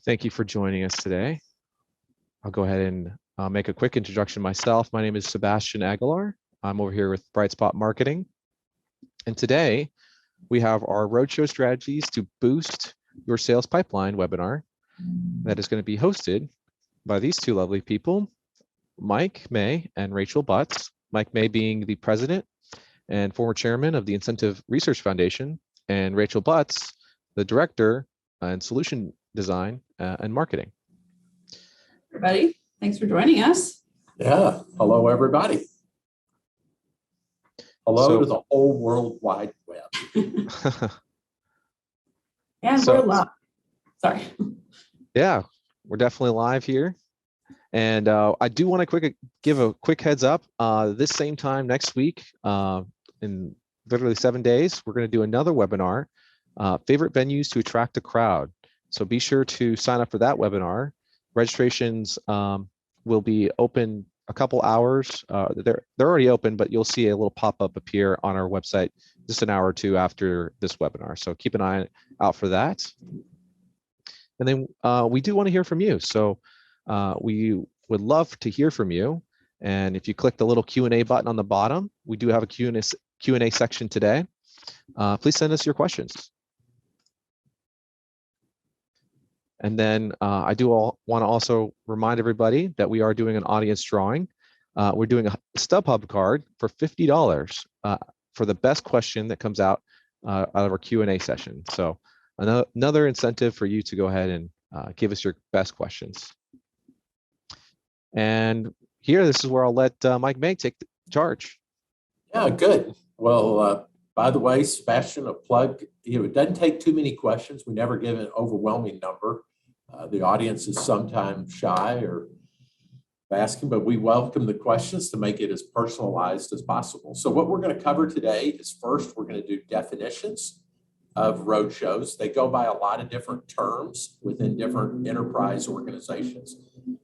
Thank you for joining us today. I'll go ahead and make a quick introduction myself. My name is Sebastian Aguilar. I'm over here with Bright Spot Marketing. And today we have our Roadshow Strategies to Boost Your Sales Pipeline webinar that is going to be hosted by these two lovely people, Mike May and Rachel Butts. Mike May being the president and former chairman of the Incentive Research Foundation, and Rachel Butts, the director and solution design and marketing. Everybody, thanks for joining us. Yeah, hello everybody. Hello to the whole World Wide Web. And we're live. Sorry. Yeah, we're definitely live here. And I do want to give a quick heads up. This same time next week, in literally 7 days, we're going to do another webinar, favorite venues to attract a crowd. So be sure to sign up for that webinar. Registrations will be open a couple hours. They're already open, but you'll see a little pop-up appear on our website just an hour or two after this webinar. So keep an eye out for that. And then we do want to hear from you. So we would love to hear from you. And if you click the little Q&A button on the bottom, we do have a Q&A section today. Please send us your questions. And then I do want to also remind everybody that we are doing an audience drawing. We're doing a StubHub card for $50 for the best question that comes out of our Q&A session. So another incentive for you to go ahead and give us your best questions. And here, this is where I'll let Mike May take charge. Yeah, good. Well, by the way, Sebastian, a plug, it doesn't take too many questions. We never give an overwhelming number. The audience is sometimes shy or asking, but we welcome the questions to make it as personalized as possible. So what we're going to cover today is first, we're going to do definitions of roadshows. They go by a lot of different terms within different enterprise organizations.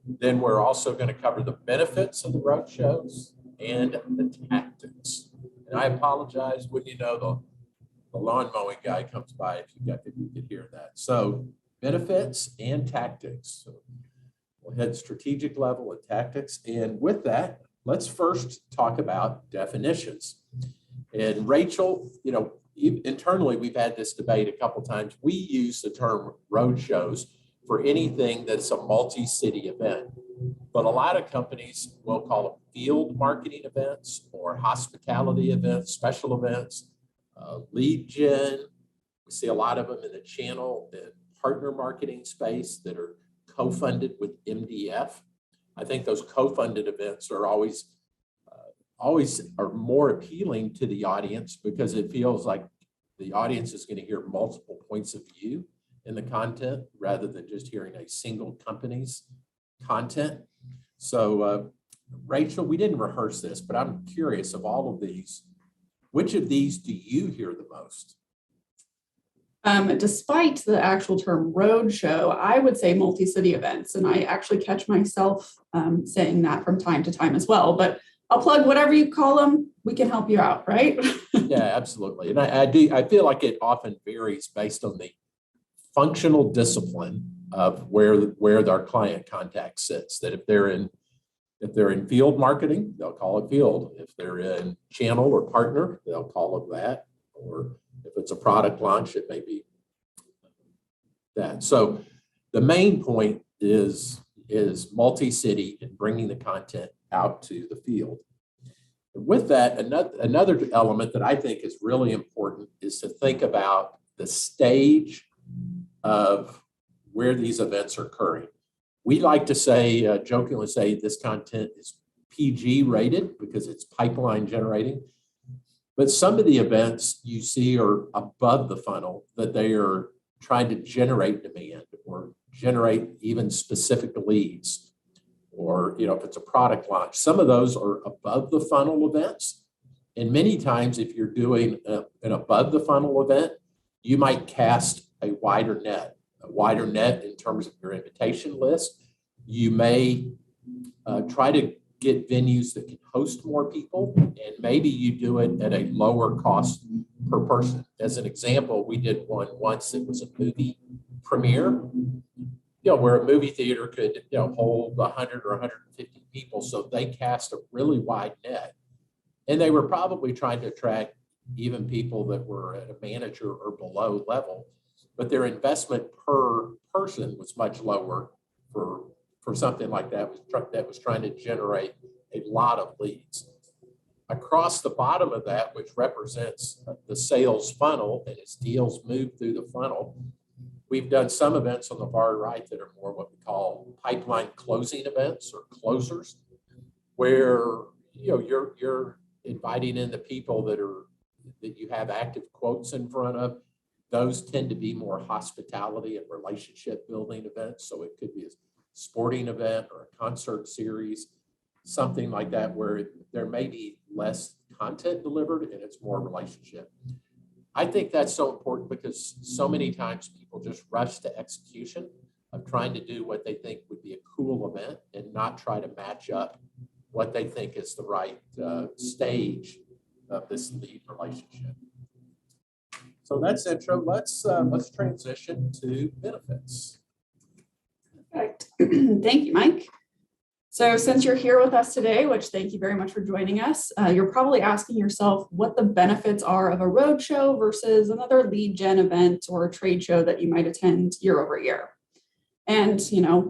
Then we're also going to cover the benefits of the roadshows and the tactics. And I apologize when the lawn mowing guy comes by if you could hear that. So benefits and tactics. So we'll hit strategic level and tactics. And with that, let's first talk about definitions. And Rachel, internally, we've had this debate a couple times. We use the term roadshows for anything that's a multi-city event. But a lot of companies will call them field marketing events or hospitality events, special events, lead gen. We see a lot of them in the channel and partner marketing space that are co-funded with MDF. I think those co-funded events are always are more appealing to the audience because it feels like the audience is going to hear multiple points of view in the content rather than just hearing a single company's content. So Rachel, we didn't rehearse this, but I'm curious of all of these, which of these do you hear the most? Despite the actual term roadshow, I would say multi-city events, and I actually catch myself saying that from time to time as well. But I'll plug whatever you call them. We can help you out, right? Yeah, absolutely. And I feel like it often varies based on the functional discipline of where their client contact sits. That if they're in field marketing, they'll call it field. If they're in channel or partner, they'll call it that. Or if it's a product launch, it may be that. So the main point is multi-city and bringing the content out to the field. And with that, another element that I think is really important is to think about the stage of where these events are occurring. We like to say, jokingly say, this content is PG rated because it's pipeline generating. But some of the events you see are above the funnel, that they are trying to generate demand or generate even specific leads. Or, if it's a product launch, some of those are above the funnel events. And many times, if you're doing an above the funnel event, you might cast a wider net in terms of your invitation list. You may try to get venues that can host more people, and maybe you do it at a lower cost per person. As an example, we did one once. It was a movie premiere, where a movie theater could, hold 100 or 150 people. So they cast a really wide net. And they were probably trying to attract even people that were at a manager or below level, but their investment per person was much lower for something like that was trying to generate a lot of leads. Across the bottom of that, which represents the sales funnel, and as deals move through the funnel, we've done some events on the far right that are more what we call pipeline closing events or closers, where you're inviting in the people that you have active quotes in front of. Those tend to be more hospitality and relationship building events. So it could be a sporting event or a concert series, something like that, where there may be less content delivered and it's more relationship. I think that's so important because so many times people just rush to execution of trying to do what they think would be a cool event and not try to match up what they think is the right stage of this lead relationship. So that's intro. Let's transition to benefits. Perfect. Thank you, Mike. So since you're here with us today, which thank you very much for joining us, you're probably asking yourself what the benefits are of a roadshow versus another lead gen event or a trade show that you might attend year over year. And,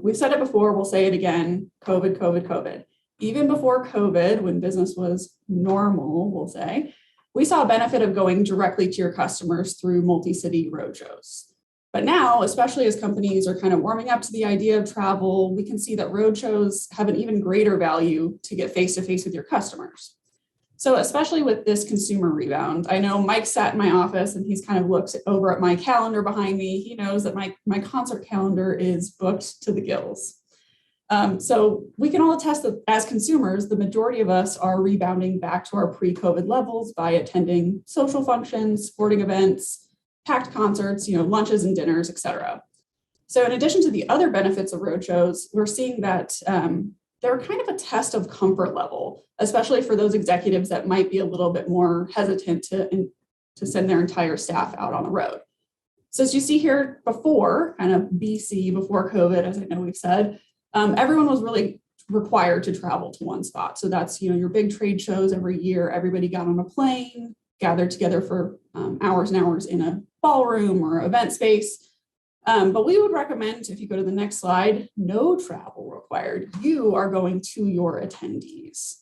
we've said it before, we'll say it again, COVID, COVID, COVID. Even before COVID, when business was normal, we'll say, we saw a benefit of going directly to your customers through multi-city roadshows. But now, especially as companies are kind of warming up to the idea of travel, we can see that roadshows have an even greater value to get face-to-face with your customers. So especially with this consumer rebound, I know Mike sat in my office and he's kind of looked over at my calendar behind me. He knows that my concert calendar is booked to the gills. So we can all attest that as consumers, the majority of us are rebounding back to our pre-COVID levels by attending social functions, sporting events, packed concerts, lunches and dinners, et cetera. So in addition to the other benefits of roadshows, we're seeing that they're kind of a test of comfort level, especially for those executives that might be a little bit more hesitant to send their entire staff out on the road. So as you see here before, kind of BC, before COVID, as I know we've said, everyone was really required to travel to one spot. So that's, your big trade shows every year, everybody got on a plane, gathered together for hours and hours in a ballroom or event space. But we would recommend, if you go to the next slide, no travel required. You are going to your attendees.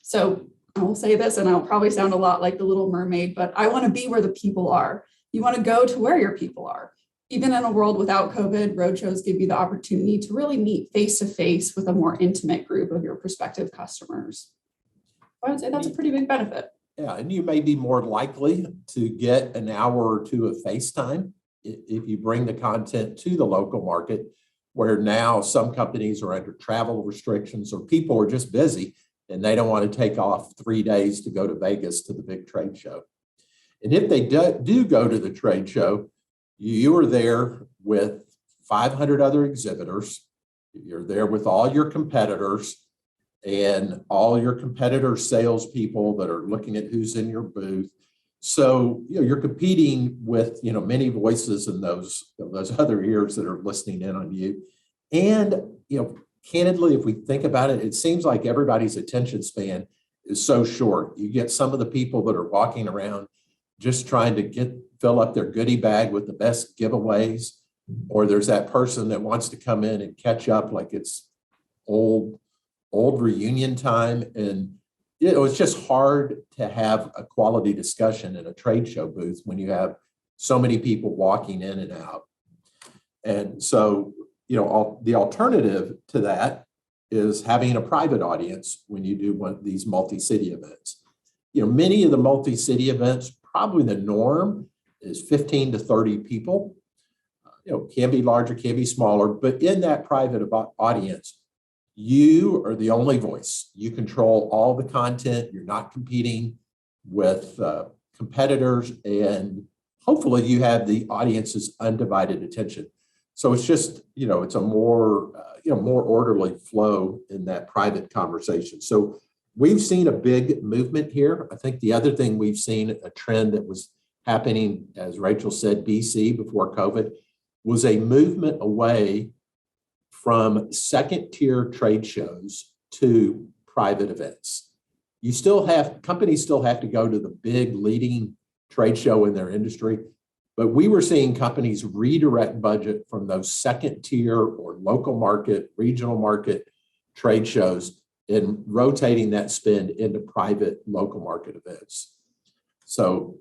So I will say this, and I'll probably sound a lot like the Little Mermaid, but I want to be where the people are. You want to go to where your people are. Even in a world without COVID, roadshows give you the opportunity to really meet face-to-face with a more intimate group of your prospective customers. I would say that's a pretty big benefit. Yeah, and you may be more likely to get an hour or two of FaceTime if you bring the content to the local market, where now some companies are under travel restrictions or people are just busy and they don't want to take off 3 days to go to Vegas to the big trade show. And if they do go to the trade show, you are there with 500 other exhibitors. You're there with all your competitors and all your competitors' salespeople that are looking at who's in your booth. So you're competing with many voices in those other ears that are listening in on you. And candidly, if we think about it, it seems like everybody's attention span is so short. You get some of the people that are walking around just trying to fill up their goodie bag with the best giveaways, or there's that person that wants to come in and catch up like it's old reunion time. And it's just hard to have a quality discussion in a trade show booth when you have so many people walking in and out. And so, the alternative to that is having a private audience when you do one of these multi-city events. Many of the multi-city events, probably the norm is 15 to 30 people. Can be larger, can be smaller, but in that private audience, you are the only voice. You control all the content. You're not competing with competitors, and hopefully you have the audience's undivided attention. So it's just, it's a more orderly flow in that private conversation. So we've seen a big movement here. I think the other thing we've seen, a trend that was happening, as Rachel said, BC before COVID, was a movement away from second-tier trade shows to private events. Companies still have to go to the big leading trade show in their industry, but we were seeing companies redirect budget from those second-tier or local market, regional market trade shows and rotating that spend into private local market events. So,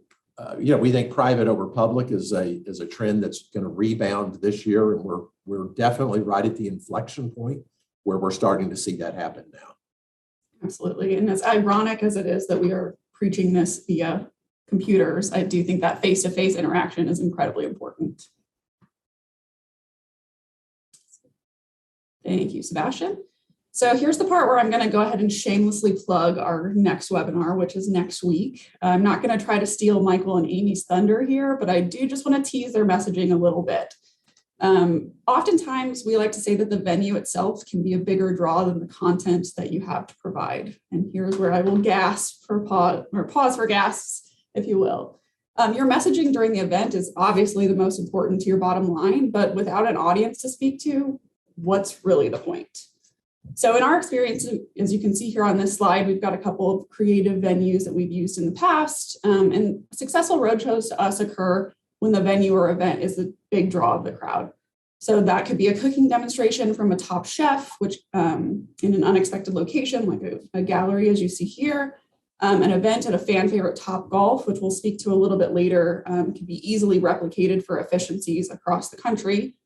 we think private over public is a trend that's going to rebound this year, and we're definitely right at the inflection point where we're starting to see that happen now. Absolutely. And as ironic as it is that we are preaching this via computers, I do think that face-to-face interaction is incredibly important. Thank you, Sebastian. So here's the part where I'm going to go ahead and shamelessly plug our next webinar, which is next week. I'm not going to try to steal Michael and Amy's thunder here, but I do just want to tease their messaging a little bit. Oftentimes, we like to say that the venue itself can be a bigger draw than the content that you have to provide. And here's where I will gasp for pause, or pause for gasps, if you will. Your messaging during the event is obviously the most important to your bottom line, but without an audience to speak to, what's really the point? So in our experience, as you can see here on this slide, we've got a couple of creative venues that we've used in the past, and successful roadshows to us occur when the venue or event is the big draw of the crowd. So that could be a cooking demonstration from a top chef, which in an unexpected location, like a gallery, as you see here, an event at a fan favorite Top Golf, which we'll speak to a little bit later, can be easily replicated for efficiencies across the country.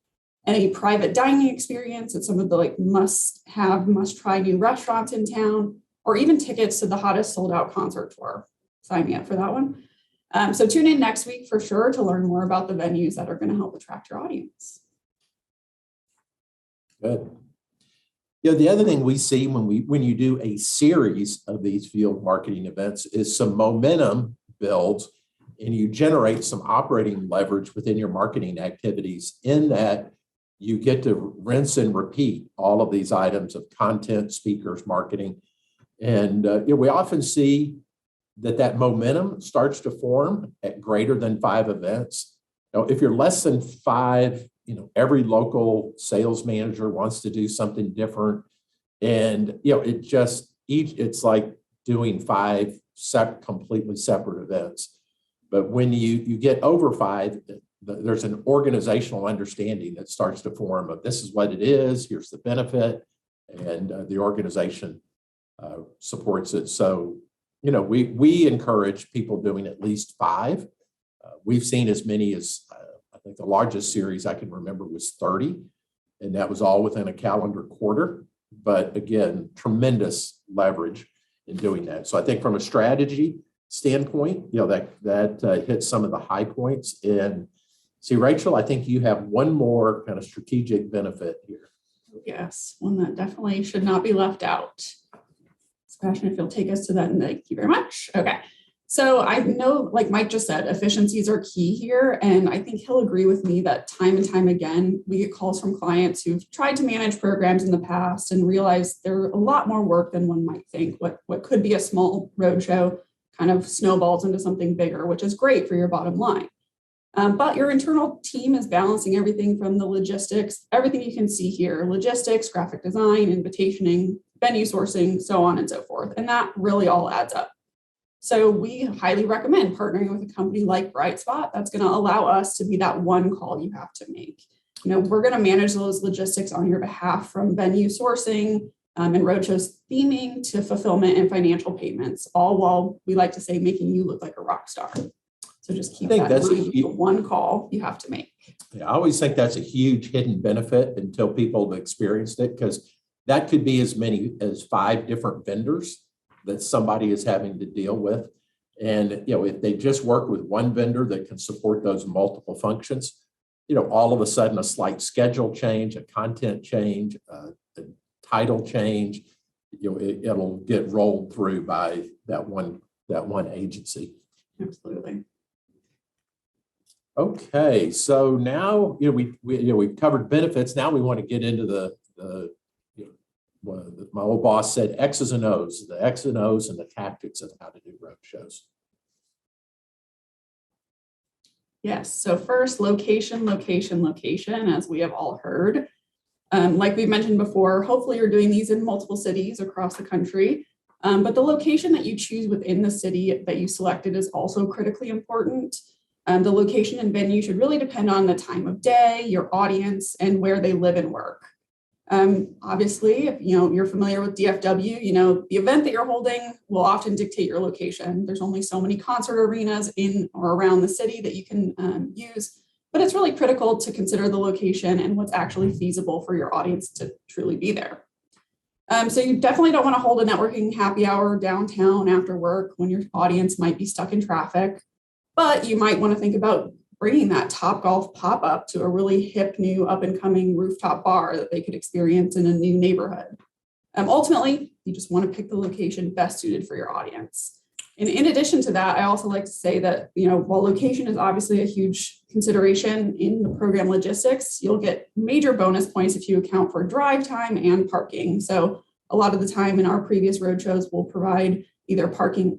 Any private dining experience at some of the must-have, must-try new restaurants in town, or even tickets to the hottest sold-out concert tour. Sign me up for that one. So tune in next week for sure to learn more about the venues that are going to help attract your audience. Good. The other thing we see when you do a series of these field marketing events is some momentum builds, and you generate some operating leverage within your marketing activities in that you get to rinse and repeat all of these items of content, speakers, marketing. And we often see that momentum starts to form at greater than 5 events. If you're less than 5, every local sales manager wants to do something different. And, it's like doing 5 completely separate events. But when you get over 5, there's an organizational understanding that starts to form of this is what it is, here's the benefit, and the organization supports it. So, we encourage people doing at least 5. We've seen as many as, I think the largest series I can remember was 30, and that was all within a calendar quarter. But again, tremendous leverage in doing that. So I think from a strategy standpoint, that hits some of the high points. And see, Rachel, I think you have one more kind of strategic benefit here. Yes, one that definitely should not be left out. Sebastian, if you'll take us to that, and thank you very much. Okay. So I know, like Mike just said, efficiencies are key here. And I think he'll agree with me that time and time again, we get calls from clients who've tried to manage programs in the past and realize they're a lot more work than one might think. What could be a small roadshow kind of snowballs into something bigger, which is great for your bottom line. But your internal team is balancing everything from the logistics, everything you can see here, logistics, graphic design, invitationing, venue sourcing, so on and so forth. And that really all adds up. So we highly recommend partnering with a company like Brightspot that's going to allow us to be that one call you have to make. We're going to manage those logistics on your behalf, from venue sourcing and roadshows theming to fulfillment and financial payments, all while we like to say making you look like a rock star. So just keep that in mind, the one call you have to make. Yeah, I always think that's a huge hidden benefit until people have experienced it, because that could be as many as 5 different vendors that somebody is having to deal with. And, if they just work with one vendor that can support those multiple functions, all of a sudden a slight schedule change, a content change, a title change, it'll get rolled through by that one agency. Absolutely. Okay, so now we've covered benefits. Now we want to get into my old boss said X's and O's, the X and O's and the tactics of how to do roadshows. Yes. So first, location, location, location, as we have all heard. Like we mentioned before, hopefully you're doing these in multiple cities across the country. But the location that you choose within the city that you selected is also critically important. The location and venue should really depend on the time of day, your audience, and where they live and work. Obviously, if you're familiar with DFW, the event that you're holding will often dictate your location. There's only so many concert arenas in or around the city that you can use, but it's really critical to consider the location and what's actually feasible for your audience to truly be there. So you definitely don't want to hold a networking happy hour downtown after work when your audience might be stuck in traffic, but you might want to think about bringing that Topgolf pop-up to a really hip, new, up-and-coming rooftop bar that they could experience in a new neighborhood. Ultimately, you just want to pick the location best suited for your audience. And in addition to that, I also like to say that, while location is obviously a huge consideration in the program logistics, you'll get major bonus points if you account for drive time and parking. So a lot of the time in our previous roadshows, we'll provide either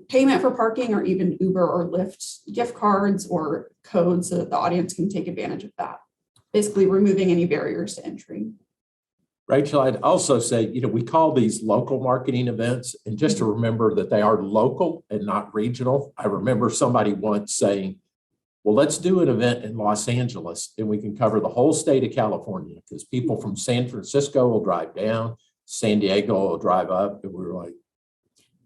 payment for parking, or even Uber or Lyft gift cards or codes so that the audience can take advantage of that. Basically removing any barriers to entry. Rachel, I'd also say, we call these local marketing events, and just to remember that they are local and not regional. I remember somebody once saying, well, let's do an event in Los Angeles and we can cover the whole state of California, because people from San Francisco will drive down, San Diego will drive up. And we were like,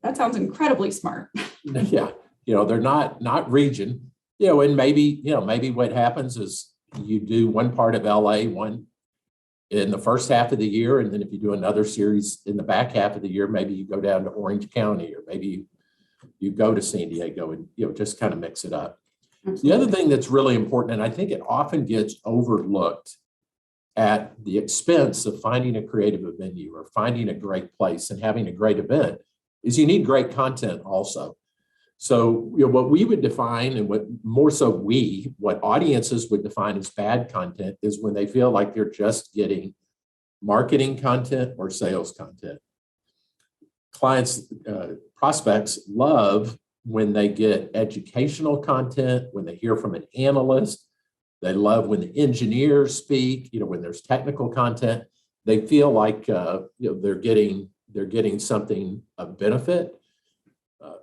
that sounds incredibly smart. Yeah, they're not region, and maybe what happens is you do one part of LA, one in the first half of the year, and then if you do another series in the back half of the year, maybe you go down to Orange County, or maybe you go to San Diego, and just kind of mix it up. Absolutely. The other thing that's really important, and I think it often gets overlooked at the expense of finding a creative venue or finding a great place and having a great event, is you need great content also. So, what we would define, and what audiences would define as bad content, is when they feel like they're just getting marketing content or sales content. Prospects love when they get educational content, when they hear from an analyst. They love when the engineers speak, when there's technical content. They feel like they're getting something of benefit.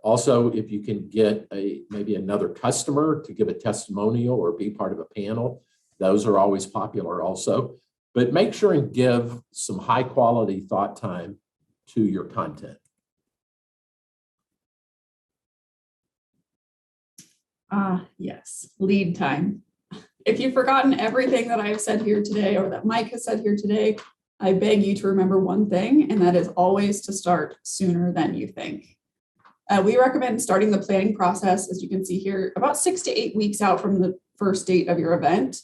Also, if you can get maybe another customer to give a testimonial or be part of a panel, those are always popular also. But make sure and give some high quality thought time to your content. Yes, lead time. If you've forgotten everything that I've said here today, or that Mike has said here today, I beg you to remember one thing, and that is always to start sooner than you think. We recommend starting the planning process, as you can see here, about 6 to 8 weeks out from the first date of your event,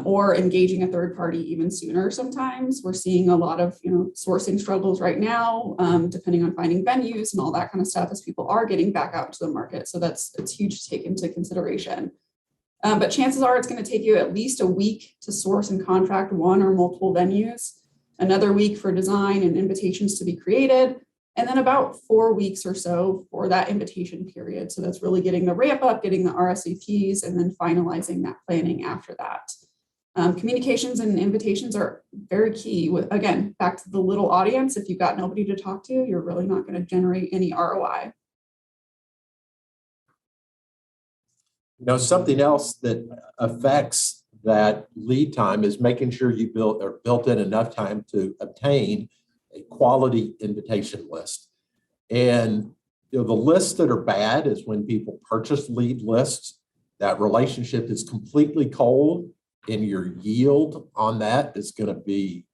or engaging a third party even sooner. Sometimes we're seeing a lot of sourcing struggles right now, depending on finding venues and all that kind of stuff, as people are getting back out to the market. So it's huge to take into consideration. But chances are it's going to take you at least a week to source and contract one or multiple venues, another week for design and invitations to be created, and then about 4 weeks or so for that invitation period. So that's really getting the ramp up, getting the RSVPs, and then finalizing that planning after that. Communications and invitations are very key. Again, back to the little audience. If you've got nobody to talk to, you're really not going to generate any ROI. Something else that affects that lead time is making sure you built in enough time to obtain a quality invitation list. And the lists that are bad is when people purchase lead lists, that relationship is completely cold, and your yield on that is going to be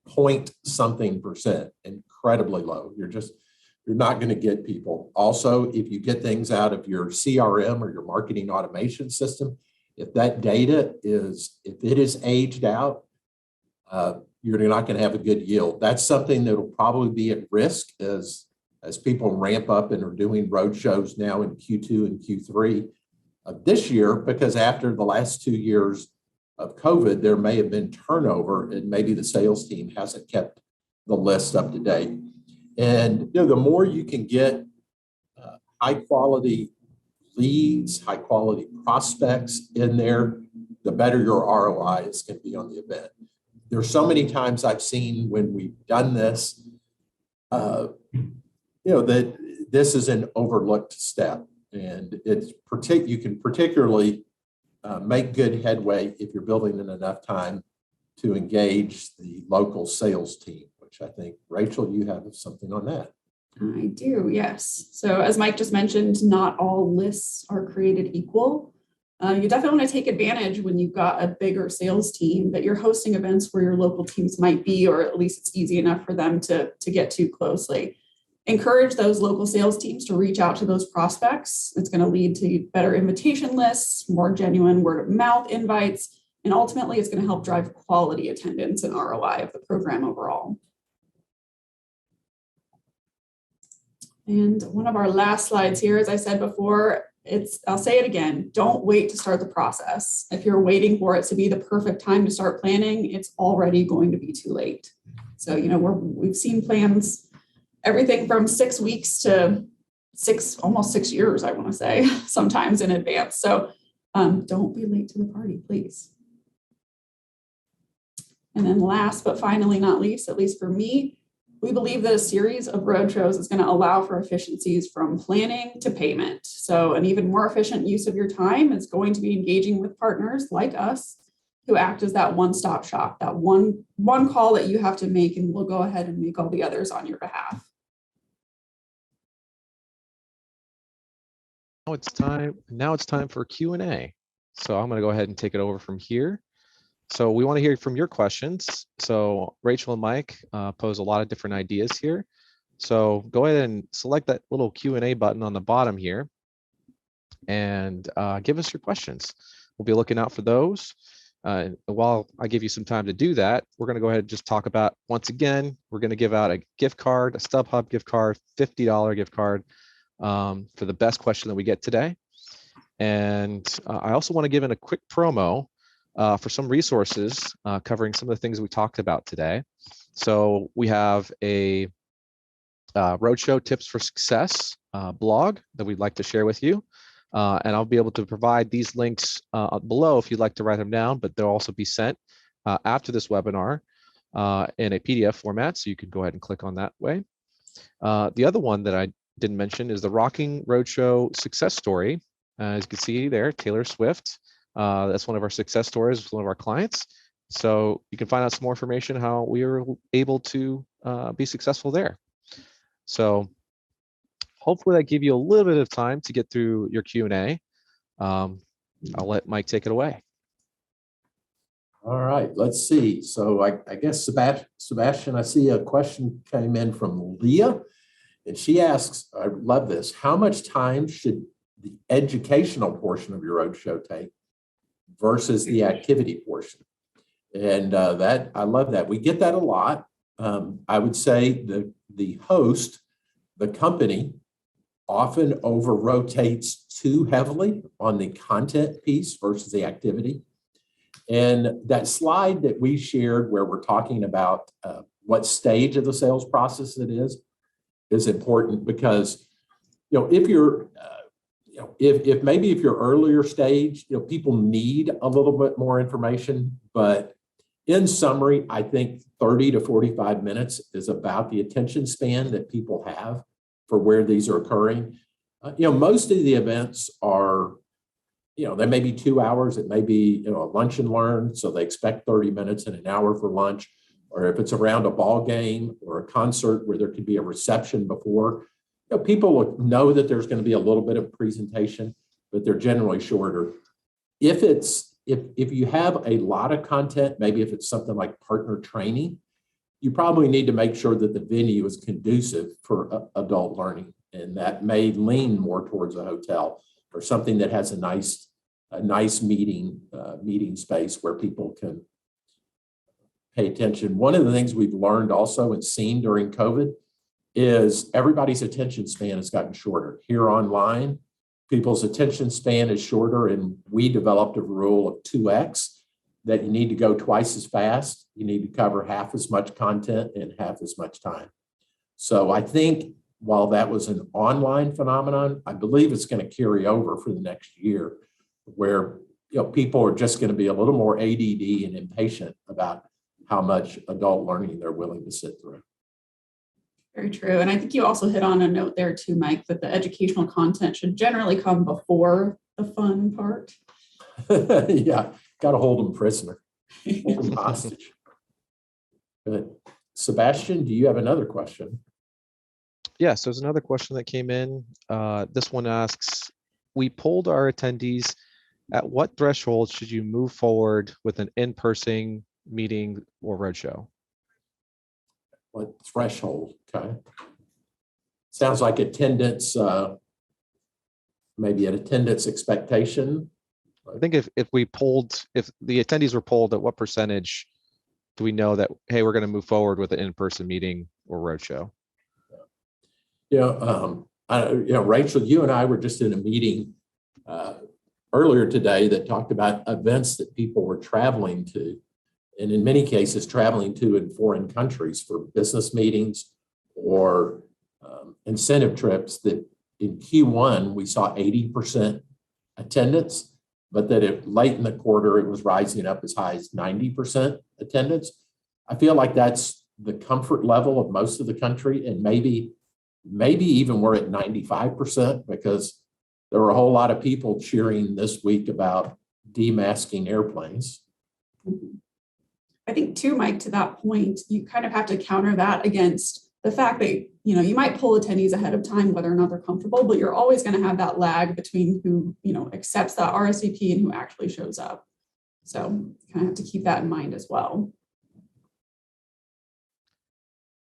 point something percent, incredibly low. You're not going to get people. Also, if you get things out of your CRM or your marketing automation system, if that data is aged out, you're not going to have a good yield. That's something that will probably be at risk as people ramp up and are doing road shows now in Q2 and Q3 of this year, because after the last 2 years of COVID, there may have been turnover, and maybe the sales team hasn't kept the list up to date. And the more you can get high quality leads, high quality prospects in there, the better your ROI is going to be on the event. There's so many times I've seen when we've done this, that this is an overlooked step, and you can particularly make good headway if you're building in enough time to engage the local sales team, which I think, Rachel, you have something on that. I do, yes. So as Mike just mentioned, not all lists are created equal. You definitely want to take advantage when you've got a bigger sales team that you're hosting events where your local teams might be, or at least it's easy enough for them to get to closely. Encourage those local sales teams to reach out to those prospects. It's going to lead to better invitation lists, more genuine word of mouth invites, and ultimately it's going to help drive quality attendance and ROI of the program overall. And one of our last slides here, as I said before, I'll say it again, don't wait to start the process. If you're waiting for it to be the perfect time to start planning, it's already going to be too late. So, we've seen plans, everything from 6 weeks to almost 6 years, I want to say, sometimes in advance. So don't be late to the party, please. And then last, but finally not least, at least for me, we believe that a series of roadshows is going to allow for efficiencies from planning to payment. So an even more efficient use of your time is going to be engaging with partners like us who act as that one-stop shop, that one call that you have to make, and we'll go ahead and make all the others on your behalf. Now it's time for Q&A. So I'm going to go ahead and take it over from here. So we want to hear from your questions. So Rachel and Mike pose a lot of different ideas here. So go ahead and select that little Q&A button on the bottom here and give us your questions. We'll be looking out for those. While I give you some time to do that, we're going to go ahead and just talk about, once again, we're going to give out a gift card, a StubHub gift card, $50 gift card for the best question that we get today. And I also want to give in a quick promo for some resources covering some of the things we talked about today. So we have a Roadshow Tips for Success blog that we'd like to share with you. And I'll be able to provide these links below if you'd like to write them down, but they'll also be sent after this webinar in a PDF format, so you can go ahead and click on that way. The other one that I didn't mention is the Rocking Roadshow Success Story. As you can see there, Taylor Swift. That's one of our success stories, one of our clients. So you can find out some more information how we were able to be successful there. So hopefully that gave you a little bit of time to get through your Q&A. I'll let Mike take it away. All right, let's see. So I guess Sebastian, I see a question came in from Leah, and she asks, I love this, how much time should the educational portion of your roadshow take versus the activity portion? And that, I love that. We get that a lot. I would say the host, the company, often over-rotates too heavily on the content piece versus the activity. And that slide that we shared where we're talking about what stage of the sales process it is important, because if you're if maybe if you're earlier stage, people need a little bit more information, but in summary, I think 30 to 45 minutes is about the attention span that people have for where these are occurring. Most of the events are, they may be 2 hours, it may be, a lunch and learn, so they expect 30 minutes and an hour for lunch, or if it's around a ball game or a concert where there could be a reception before, people will know that there's going to be a little bit of presentation, but they're generally shorter. If you have a lot of content, maybe if it's something like partner training, you probably need to make sure that the venue is conducive for adult learning, and that may lean more towards a hotel or something that has a nice meeting space where people can pay attention. One of the things we've learned also and seen during COVID is everybody's attention span has gotten shorter. Here online, people's attention span is shorter, and we developed a rule of 2x, that you need to go twice as fast, you need to cover half as much content in half as much time. So I think while that was an online phenomenon, I believe it's going to carry over for the next year, where people are just going to be a little more ADD and impatient about how much adult learning they're willing to sit through. Very true. And I think you also hit on a note there too, Mike, that the educational content should generally come before the fun part. Yeah, got to hold them prisoner, hold them hostage. Good. Sebastian, do you have another question? Yes, there's another question that came in. This one asks, we polled our attendees, at what threshold should you move forward with an in-person meeting or roadshow? What threshold? Okay. Sounds like attendance, maybe an attendance expectation. I think if the attendees were polled, at what percentage do we know that, hey, we're going to move forward with an in-person meeting or roadshow? Rachel, you and I were just in a meeting earlier today that talked about events that people were traveling to, and in many cases traveling to in foreign countries for business meetings or incentive trips, that in Q1 we saw 80% attendance, but that late in the quarter it was rising up as high as 90% attendance. I feel like that's the comfort level of most of the country, and maybe even we're at 95%, because there were a whole lot of people cheering this week about demasking airplanes. I think too, Mike, to that point, you kind of have to counter that against the fact that, you might poll attendees ahead of time, whether or not they're comfortable, but you're always going to have that lag between who, accepts that RSVP and who actually shows up. So you kind of have to keep that in mind as well.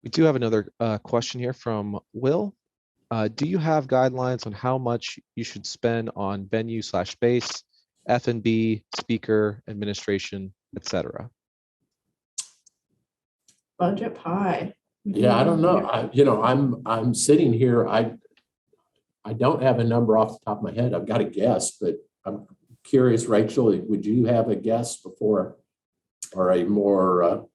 We do have another question here from Will. Do you have guidelines on how much you should spend on venue/space, F&B, speaker, administration, etc.? Budget pie. Yeah, I don't know. I'm sitting here. I don't have a number off the top of my head. I've got a guess, but I'm curious, Rachel, would you have a guess before, or a more?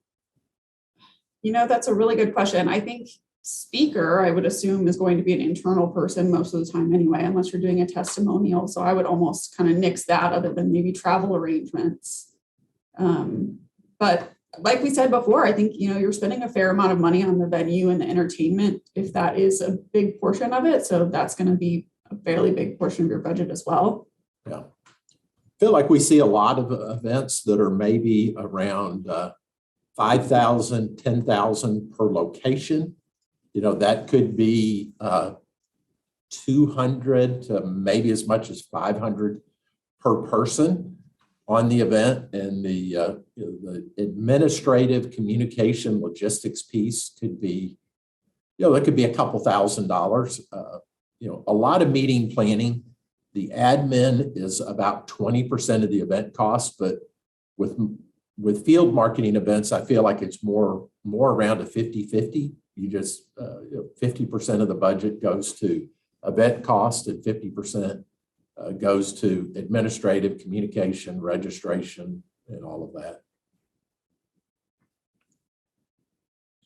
That's a really good question. I think speaker, I would assume, is going to be an internal person most of the time anyway, unless you're doing a testimonial. So I would almost kind of nix that, other than maybe travel arrangements. But like we said before, I think, you're spending a fair amount of money on the venue and the entertainment, if that is a big portion of it. So that's going to be a fairly big portion of your budget as well. Yeah. I feel like we see a lot of events that are maybe around 5,000, 10,000 per location. That could be 200 to maybe as much as 500 per person on the event, and the administrative communication logistics piece could be, that could be a couple $1,000s. A lot of meeting planning. The admin is about 20% of the event cost, but with field marketing events, I feel like it's more around a 50-50. You just 50% of the budget goes to event cost, and 50% goes to administrative, communication, registration, and all of that.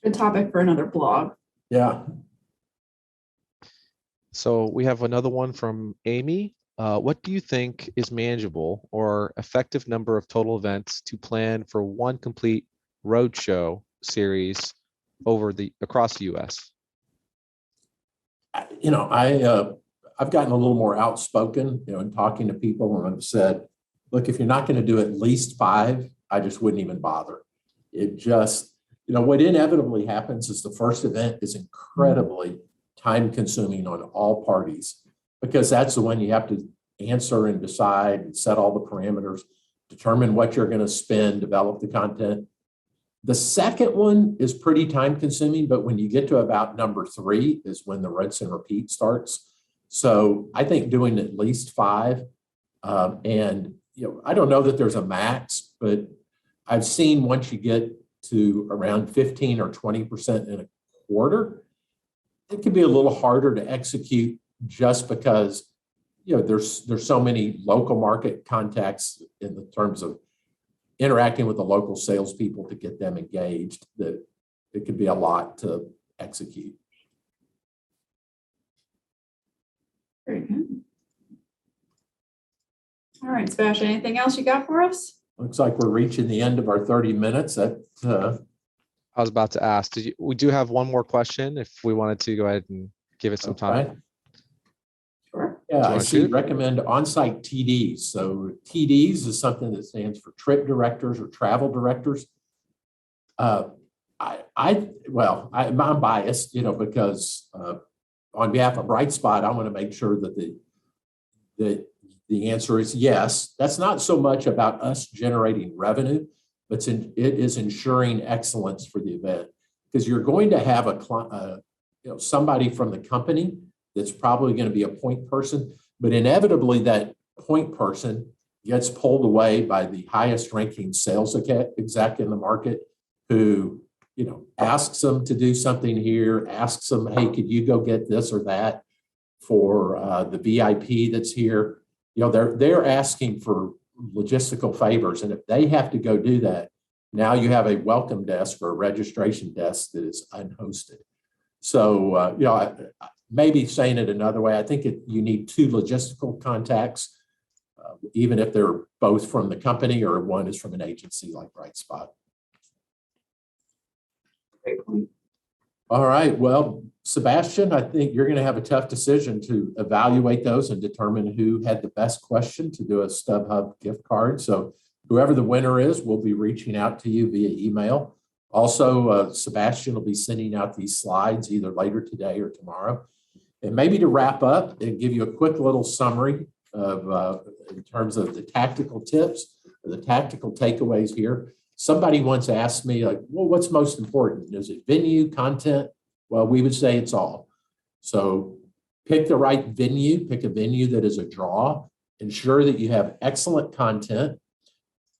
Good topic for another blog. Yeah. So we have another one from Amy. What do you think is manageable or effective number of total events to plan for one complete roadshow series across the U.S.? I've gotten a little more outspoken, in talking to people, and I've said, look, if you're not going to do at least 5, I just wouldn't even bother. It just, what inevitably happens is the first event is incredibly time consuming on all parties, because that's the one you have to answer and decide and set all the parameters, determine what you're going to spend, develop the content. The second one is pretty time consuming, but when you get to about number 3 is when the rinse and repeat starts. So I think doing at least 5, and I don't know that there's a max, but I've seen once you get to around 15 or 20% in a quarter, it can be a little harder to execute, just because there's so many local market contacts in the terms of interacting with the local salespeople to get them engaged, that it could be a lot to execute. Very good. All right, Sebastian, anything else you got for us? Looks like we're reaching the end of our 30 minutes. I was about to ask, we do have one more question if we wanted to go ahead and give it some time. Okay. Sure. Yeah, I wanna see shoot? recommend on-site TDs. So TDs is something that stands for trip directors or travel directors. I'm biased, because on behalf of Bright Spot, I want to make sure that the answer is yes. That's not so much about us generating revenue, but it is ensuring excellence for the event, because you're going to have somebody from the company that's probably going to be a point person, but inevitably that point person gets pulled away by the highest ranking sales exec in the market who, asks them to do something here, asks them, hey, could you go get this or that for the VIP that's here? They're asking for logistical favors. And if they have to go do that, now you have a welcome desk or a registration desk that is unhosted. So, maybe saying it another way, I think you need two logistical contacts, even if they're both from the company or one is from an agency like Bright Spot. Great point. All right. Well, Sebastian, I think you're going to have a tough decision to evaluate those and determine who had the best question to do a StubHub gift card. So whoever the winner is, we'll be reaching out to you via email. Also, Sebastian will be sending out these slides either later today or tomorrow. And maybe to wrap up and give you a quick little summary of in terms of the tactical tips or the tactical takeaways here. Somebody once asked me, like, well, what's most important? Is it venue, content? Well, we would say it's all. So pick the right venue, pick a venue that is a draw, ensure that you have excellent content.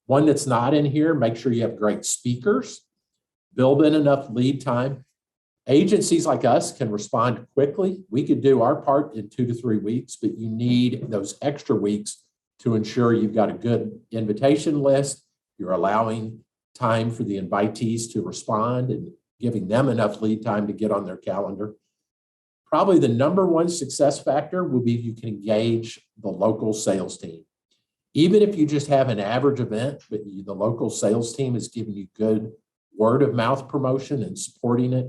One that's not in here, make sure you have great speakers, build in enough lead time. Agencies like us can respond quickly. We could do our part in 2 to 3 weeks, but you need those extra weeks to ensure you've got a good invitation list. You're allowing time for the invitees to respond and giving them enough lead time to get on their calendar. Probably the number one success factor will be you can engage the local sales team. Even if you just have an average event, but the local sales team is giving you good word of mouth promotion and supporting it,